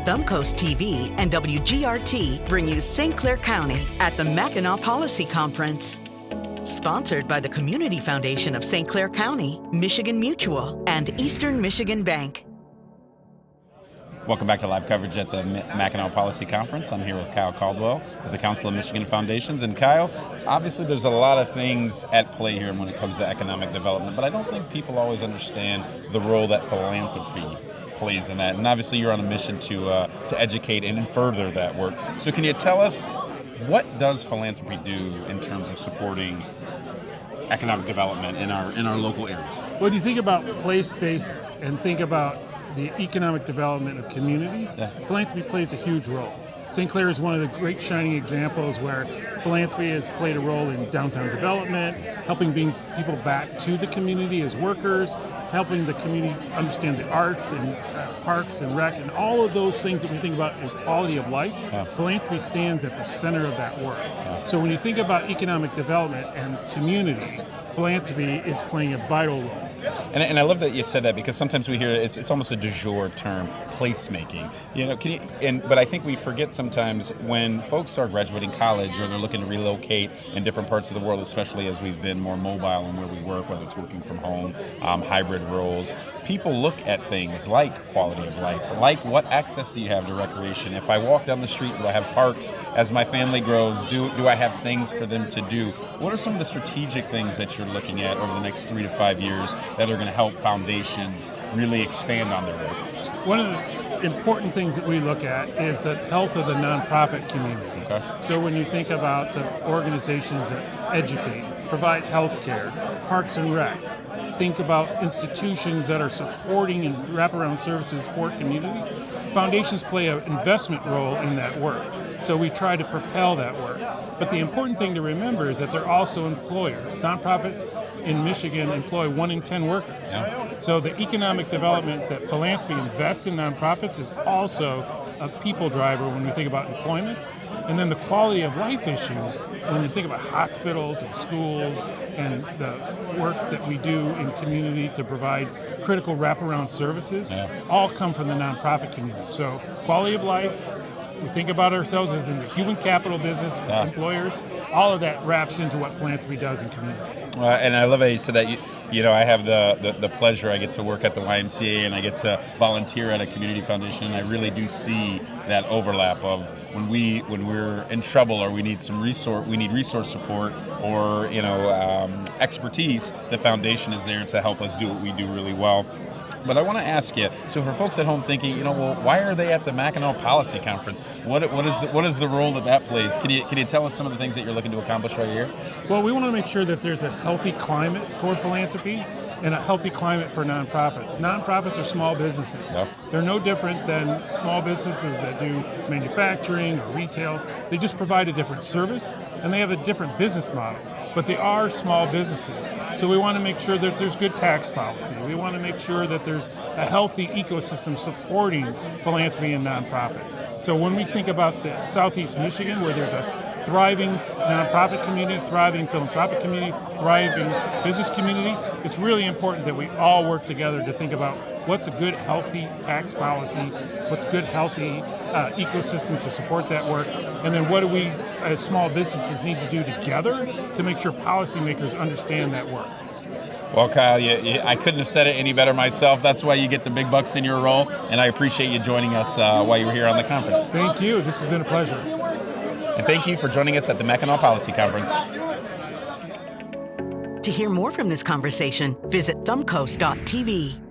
Thumbcoast TV and WGRT bring you St. Clair County at the Mackinac Policy Conference. Sponsored by the Community Foundation of St. Clair County, Michigan Mutual, and Eastern Michigan Bank. Welcome back to live coverage at the Mackinac Policy Conference. I'm here with Kyle Caldwell with the Council of Michigan Foundations. And Kyle, obviously there's a lot of things at play here when it comes to economic development, but I don't think people always understand the role that philanthropy plays in that. And obviously you're on a mission to educate and further that work. So can you tell us, what does philanthropy do in terms of supporting economic development in our local areas? Well, you think about place-based and think about the economic development of communities, philanthropy plays a huge role. St. Clair is one of the great shining examples where philanthropy has played a role in downtown development, helping bring people back to the community as workers, helping the community understand the arts and parks and rec and all of those things that we think about in quality of life. Philanthropy stands at the center of that work. So when you think about economic development and community, philanthropy is playing a vital role. And I love that you said that, because sometimes we hear it's almost a du jour term, placemaking. But I think we forget sometimes when folks are graduating college or they're looking to relocate in different parts of the world, especially as we've been more mobile in where we work, whether it's working from home, hybrid roles. People look at things like quality of life, like what access do you have to recreation? If I walk down the street, do I have parks? As my family grows, do I have things for them to do? What are some of the strategic things that you're looking at over the next 3 to 5 years that are going to help foundations really expand on their work? One of the important things that we look at is the health of the nonprofit community. Okay. So when you think about the organizations that educate, provide health care, parks and rec, think about institutions that are supporting and wraparound services for community, foundations play an investment role in that work. So we try to propel that work. But the important thing to remember is that they're also employers. Nonprofits in Michigan employ 1 in 10 workers. So the economic development that philanthropy invests in nonprofits is also a people driver when we think about employment. And then the quality of life issues, when you think about hospitals and schools and the work that we do in community to provide critical wraparound services, all come from the nonprofit community. So quality of life, we think about ourselves as in the human capital business, as employers. All of that wraps into what philanthropy does in community. And I love how you said that. I have the pleasure. I get to work at the YMCA and I get to volunteer at a community foundation. And I really do see that overlap of when we're in trouble or we need resource support or expertise. The foundation is there to help us do what we do really well. But I want to ask you, so for folks at home thinking, why are they at the Mackinac Policy Conference? What is the role that plays? Can you tell us some of the things that you're looking to accomplish right here? Well, we want to make sure that there's a healthy climate for philanthropy and a healthy climate for nonprofits. Nonprofits are small businesses. They're no different than small businesses that do manufacturing or retail. They just provide a different service and they have a different business model. But they are small businesses. So we want to make sure that there's good tax policy. We want to make sure that there's a healthy ecosystem supporting philanthropy and nonprofits. So when we think about the Southeast Michigan, where there's a thriving nonprofit community, thriving philanthropic community, thriving business community, it's really important that we all work together to think about what's a good, healthy tax policy, what's a good, healthy ecosystem to support that work, and then what do we, as small businesses, need to do together to make sure policymakers understand that work. Well, Kyle, I couldn't have said it any better myself. That's why you get the big bucks in your role, and I appreciate you joining us while you were here on the conference. Thank you. This has been a pleasure. And thank you for joining us at the Mackinac Policy Conference. To hear more from this conversation, visit thumbcoast.tv.